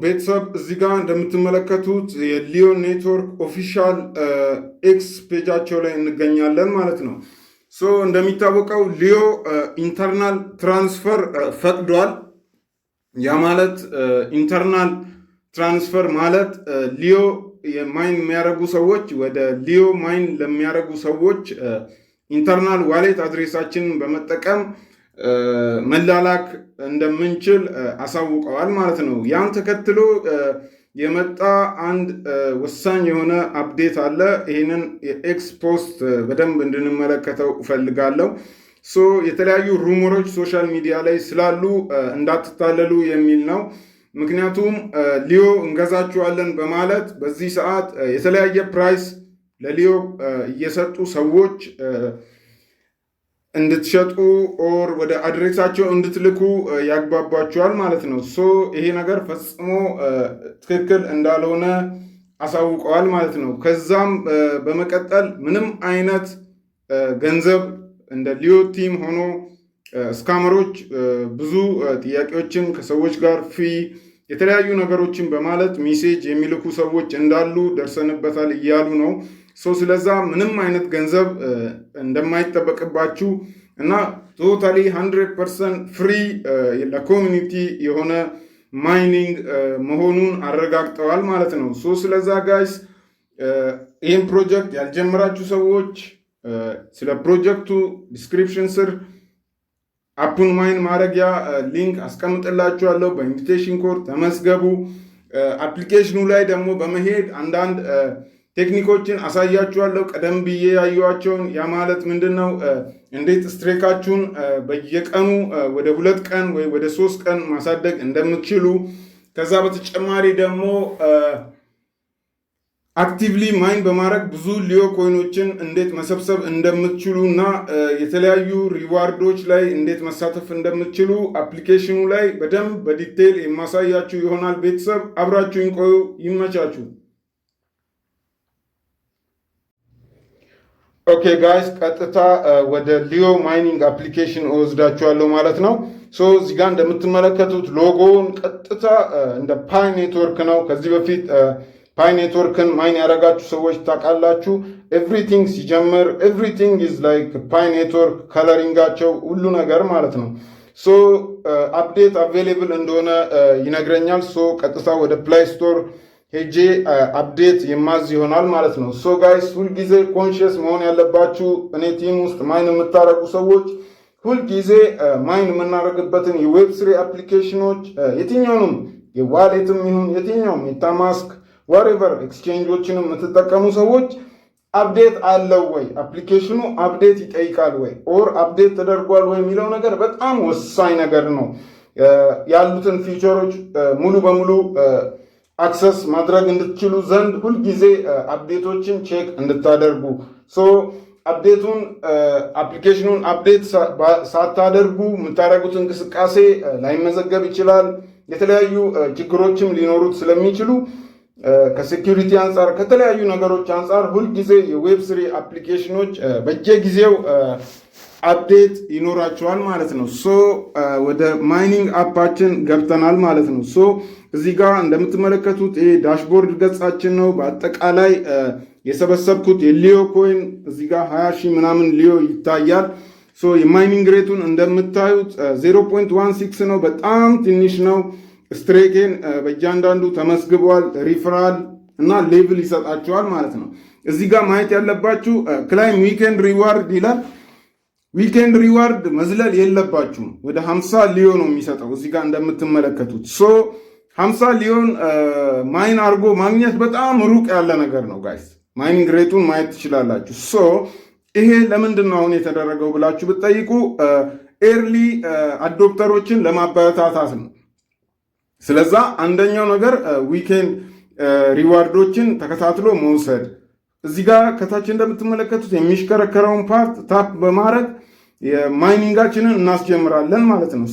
ቤተሰብ እዚህ ጋር እንደምትመለከቱት የሊዮ ኔትወርክ ኦፊሻል ኤክስ ፔጃቸው ላይ እንገኛለን ማለት ነው። እንደሚታወቀው ሊዮ ኢንተርናል ትራንስፈር ፈቅዷል። ያ ማለት ኢንተርናል ትራንስፈር ማለት ሊዮ ማይን የሚያደርጉ ሰዎች ወደ ሊዮ ማይን ለሚያደርጉ ሰዎች ኢንተርናል ዋሌት አድሬሳችንን በመጠቀም መላላክ እንደምንችል አሳውቀዋል ማለት ነው። ያን ተከትሎ የመጣ አንድ ወሳኝ የሆነ አፕዴት አለ። ይህንን የኤክስ ፖስት በደንብ እንድንመለከተው እፈልጋለሁ። የተለያዩ ሩሞሮች ሶሻል ሚዲያ ላይ ስላሉ እንዳትታለሉ የሚል ነው። ምክንያቱም ሊዮ እንገዛችኋለን በማለት በዚህ ሰዓት የተለያየ ፕራይስ ለሊዮ እየሰጡ ሰዎች እንድትሸጡ ኦር ወደ አድሬሳቸው እንድትልኩ ያግባባቸዋል ማለት ነው። ይሄ ነገር ፈጽሞ ትክክል እንዳልሆነ አሳውቀዋል ማለት ነው። ከዛም በመቀጠል ምንም አይነት ገንዘብ እንደ ሊዮ ቲም ሆኖ ስካመሮች ብዙ ጥያቄዎችን ከሰዎች ጋር የተለያዩ ነገሮችን በማለት ሜሴጅ የሚልኩ ሰዎች እንዳሉ ደርሰንበታል እያሉ ነው። ስለዛ ምንም አይነት ገንዘብ እንደማይጠበቅባችሁ እና ቶታሊ 100% ፍሪ ለኮሚኒቲ የሆነ ማይኒንግ መሆኑን አረጋግጠዋል ማለት ነው። ስለዛ ጋይስ ይህን ፕሮጀክት ያልጀመራችሁ ሰዎች ስለ ፕሮጀክቱ ዲስክሪፕሽን ስር አፑን ማይን ማድረጊያ ሊንክ አስቀምጥላችኋለሁ። በኢንቪቴሽን ኮድ ተመዝገቡ። አፕሊኬሽኑ ላይ ደግሞ በመሄድ አንዳንድ ቴክኒኮችን አሳያችኋለሁ። ቀደም ብዬ ያዩዋቸውን። ያ ማለት ምንድን ነው? እንዴት ስትሬካችሁን በየቀኑ ወደ 2 ቀን ወይ ወደ 3 ቀን ማሳደግ እንደምትችሉ፣ ከዛ በተጨማሪ ደግሞ አክቲቭሊ ማይን በማድረግ ብዙ ሊዮ ኮይኖችን እንዴት መሰብሰብ እንደምትችሉ እና የተለያዩ ሪዋርዶች ላይ እንዴት መሳተፍ እንደምትችሉ አፕሊኬሽኑ ላይ በደንብ በዲቴይል የማሳያችሁ ይሆናል። ቤተሰብ አብራችሁን ቆዩ። ይመቻችሁ። ኦኬ ጋይስ፣ ቀጥታ ወደ ሊዮ ማይኒንግ አፕሊኬሽን እወስዳችኋለሁ ማለት ነው። እዚህ ጋር እንደምትመለከቱት ሎጎውን ቀጥታ እንደ ፓይ ኔትወርክ ነው። ከዚህ በፊት ፓይ ኔትወርክን ማይን ያደረጋችሁ ሰዎች ታውቃላችሁ። ኤቭሪቲንግ ሲጀምር ኤቭሪቲንግ ኢዝ ላይክ ፓይ ኔትወርክ፣ ከለሪንጋቸው ሁሉ ነገር ማለት ነው። አፕዴት አቬሌብል እንደሆነ ይነግረኛል። ቀጥታ ወደ ፕላይ ስቶር ሄጄ አፕዴት የማዝ ይሆናል ማለት ነው። ጋይስ ሁልጊዜ ኮንሽየስ መሆን ያለባችሁ እኔ ቲም ውስጥ ማይን የምታደርጉ ሰዎች ሁልጊዜ ማይን የምናደርግበትን የዌብ3 አፕሊኬሽኖች የትኛውንም የዋሌትም ይሁን የትኛውም የታማስክ ዋሬቨር ኤክስቼንጆችንም የምትጠቀሙ ሰዎች አፕዴት አለው ወይ፣ አፕሊኬሽኑ አፕዴት ይጠይቃል ወይ ኦር አፕዴት ተደርጓል ወይ የሚለው ነገር በጣም ወሳኝ ነገር ነው። ያሉትን ፊቸሮች ሙሉ በሙሉ አክሰስ ማድረግ እንድትችሉ ዘንድ ሁልጊዜ አፕዴቶችን ቼክ እንድታደርጉ። አፕዴቱን አፕሊኬሽኑን አፕዴት ሳታደርጉ የምታደርጉት እንቅስቃሴ ላይመዘገብ ይችላል። የተለያዩ ችግሮችም ሊኖሩት ስለሚችሉ ከሴኪሪቲ አንጻር ከተለያዩ ነገሮች አንጻር ሁልጊዜ የዌብ3 አፕሊኬሽኖች በየጊዜው አፕዴት ይኖራቸዋል ማለት ነው። ወደ ማይኒንግ አፓችን ገብተናል ማለት ነው። እዚህ ጋር እንደምትመለከቱት ይሄ ዳሽቦርድ ገጻችን ነው። በአጠቃላይ የሰበሰብኩት የሊዮ ኮይን እዚህ ጋር 20 ሺህ ምናምን ሊዮ ይታያል። የማይኒንግ ሬቱን እንደምታዩት 0.16 ነው። በጣም ትንሽ ነው። ስትሬኬን በእያንዳንዱ ተመስግቧል። ሪፈራል እና ሌቭል ይሰጣቸዋል ማለት ነው። እዚህ ጋር ማየት ያለባችሁ ክላይም ዊኬንድ ሪዋርድ ይላል። ዊኬንድ ሪዋርድ መዝለል የለባችሁም። ወደ 50 ሊዮ ነው የሚሰጠው እዚህ ጋር እንደምትመለከቱት። 50 ሊዮን ማይን አድርጎ ማግኘት በጣም ሩቅ ያለ ነገር ነው ጋይስ። ማይኒንግ ሬቱን ማየት ትችላላችሁ። ይሄ ለምንድን ነው አሁን የተደረገው ብላችሁ ብትጠይቁ ኤርሊ አዶፕተሮችን ለማበረታታት ነው። ስለዛ አንደኛው ነገር ዊኬንድ ሪዋርዶችን ተከታትሎ መውሰድ። እዚህ ጋር ከታች እንደምትመለከቱት የሚሽከረከረውን ፓርት ታፕ በማድረግ የማይኒንጋችንን እናስጀምራለን ማለት ነው።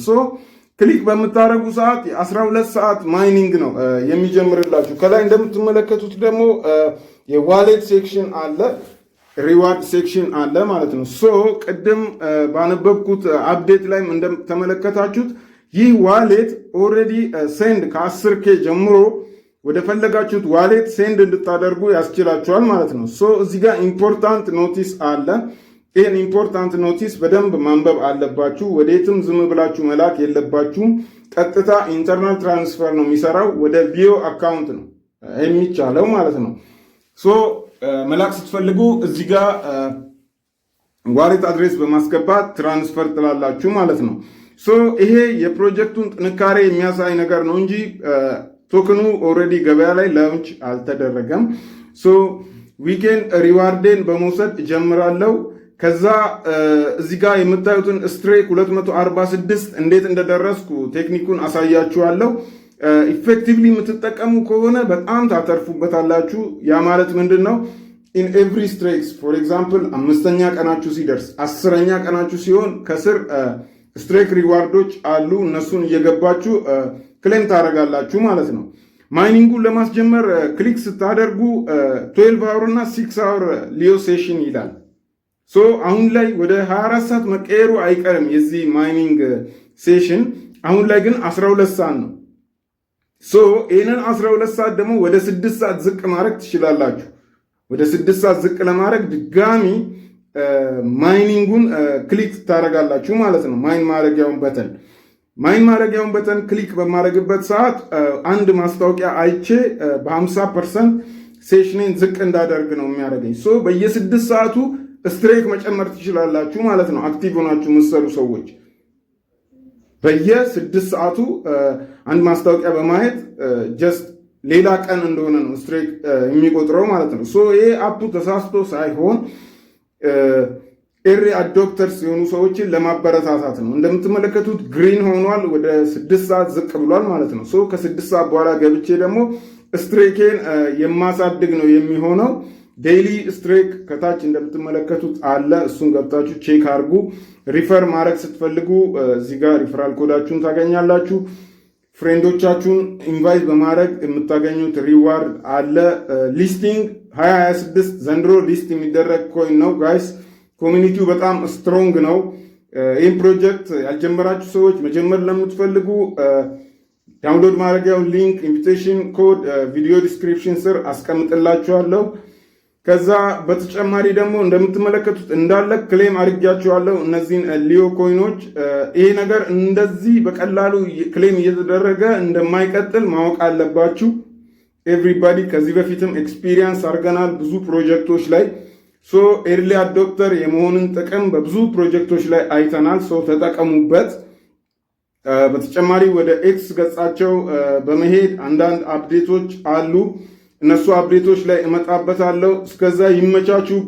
ክሊክ በምታደርጉ ሰዓት የ12 ሰዓት ማይኒንግ ነው የሚጀምርላችሁ። ከላይ እንደምትመለከቱት ደግሞ የዋሌት ሴክሽን አለ፣ ሪዋርድ ሴክሽን አለ ማለት ነው። ቅድም ባነበብኩት አፕዴት ላይም እንደተመለከታችሁት ይህ ዋሌት ኦልሬዲ ሴንድ ከ10K ጀምሮ ወደ ፈለጋችሁት ዋሌት ሴንድ እንድታደርጉ ያስችላችኋል ማለት ነው። ሶ እዚህ ጋር ኢምፖርታንት ኖቲስ አለ። ይህን ኢምፖርታንት ኖቲስ በደንብ ማንበብ አለባችሁ። ወዴትም ዝም ብላችሁ መላክ የለባችሁም። ቀጥታ ኢንተርናል ትራንስፈር ነው የሚሰራው፣ ወደ ሊዮ አካውንት ነው የሚቻለው ማለት ነው። ሶ መላክ ስትፈልጉ እዚህ ጋር ዋሌት አድሬስ በማስገባት ትራንስፈር ትላላችሁ ማለት ነው። ሶ ይሄ የፕሮጀክቱን ጥንካሬ የሚያሳይ ነገር ነው እንጂ ቶክኑ ኦልሬዲ ገበያ ላይ ላውንች አልተደረገም። ሶ ዊኬንድ ሪዋርዴን በመውሰድ እጀምራለሁ። ከዛ እዚህ ጋር የምታዩትን ስትሬክ 246 እንዴት እንደደረስኩ ቴክኒኩን አሳያችኋለሁ። ኢፌክቲቭሊ የምትጠቀሙ ከሆነ በጣም ታተርፉበታላችሁ። ያ ማለት ምንድን ነው? ኢን ኤቭሪ ስትሬክስ ፎር ኤግዛምፕል 5ኛ ቀናችሁ ሲደርስ 10ኛ ቀናችሁ ሲሆን ከስር ስትሬክ ሪዋርዶች አሉ። እነሱን እየገባችሁ ክሌም ታደርጋላችሁ ማለት ነው። ማይኒንጉን ለማስጀመር ክሊክ ስታደርጉ 12 አወር እና 6 አወር ሊዮ ሴሽን ይላል። ሶ አሁን ላይ ወደ 24 ሰዓት መቀየሩ አይቀርም የዚህ ማይኒንግ ሴሽን። አሁን ላይ ግን 12 ሰዓት ነው። ሶ ይህንን 12 ሰዓት ደግሞ ወደ 6 ሰዓት ዝቅ ማድረግ ትችላላችሁ። ወደ 6 ሰዓት ዝቅ ለማድረግ ድጋሚ ማይኒንጉን ክሊክ ታደርጋላችሁ ማለት ነው። ማይን ማድረጊያውን በተን ክሊክ በማድረግበት ሰዓት አንድ ማስታወቂያ አይቼ በ50% ሴሽኔን ዝቅ እንዳደርግ ነው የሚያደርገኝ። ሶ በየ6 ሰዓቱ ስትሬክ መጨመር ትችላላችሁ ማለት ነው። አክቲቭ ሆናችሁ የምትሰሩ ሰዎች በየ6 ሰዓቱ አንድ ማስታወቂያ በማየት ጀስት ሌላ ቀን እንደሆነ ነው ስትሬክ የሚቆጥረው ማለት ነው። ሶ ይሄ አፑ ተሳስቶ ሳይሆን ኤርሊ አዶፕተርስ የሆኑ ሰዎችን ለማበረታታት ነው። እንደምትመለከቱት ግሪን ሆኗል፣ ወደ 6 ሰዓት ዝቅ ብሏል ማለት ነው። ሶ ከ6 ሰዓት በኋላ ገብቼ ደግሞ ስትሬኬን የማሳድግ ነው የሚሆነው። ዴይሊ ስትሬክ ከታች እንደምትመለከቱት አለ። እሱን ገብታችሁ ቼክ አድርጉ። ሪፈር ማድረግ ስትፈልጉ እዚህ ጋር ሪፈራል ኮዳችሁን ታገኛላችሁ። ፍሬንዶቻችሁን ኢንቫይት በማድረግ የምታገኙት ሪዋርድ አለ። ሊስቲንግ 2026 ዘንድሮ ሊስት የሚደረግ ኮይን ነው ጋይስ። ኮሚኒቲው በጣም ስትሮንግ ነው። ይህን ፕሮጀክት ያልጀመራችሁ ሰዎች መጀመር ለምትፈልጉ ዳውንሎድ ማድረጊያውን ሊንክ ኢንቪቴሽን ኮድ ቪዲዮ ዲስክሪፕሽን ስር አስቀምጥላችኋለሁ። ከዛ በተጨማሪ ደግሞ እንደምትመለከቱት እንዳለ ክሌም አድርጊያችኋለሁ እነዚህን ሊዮ ኮይኖች። ይሄ ነገር እንደዚህ በቀላሉ ክሌም እየተደረገ እንደማይቀጥል ማወቅ አለባችሁ ኤቭሪባዲ። ከዚህ በፊትም ኤክስፒሪየንስ አድርገናል ብዙ ፕሮጀክቶች ላይ። ሶ ኤርሊ አዶፕተር የመሆንን ጥቅም በብዙ ፕሮጀክቶች ላይ አይተናል። ሶ ተጠቀሙበት። በተጨማሪ ወደ ኤክስ ገጻቸው በመሄድ አንዳንድ አፕዴቶች አሉ። እነሱ አፕዴቶች ላይ እመጣበታለሁ። እስከዛ ይመቻችሁ።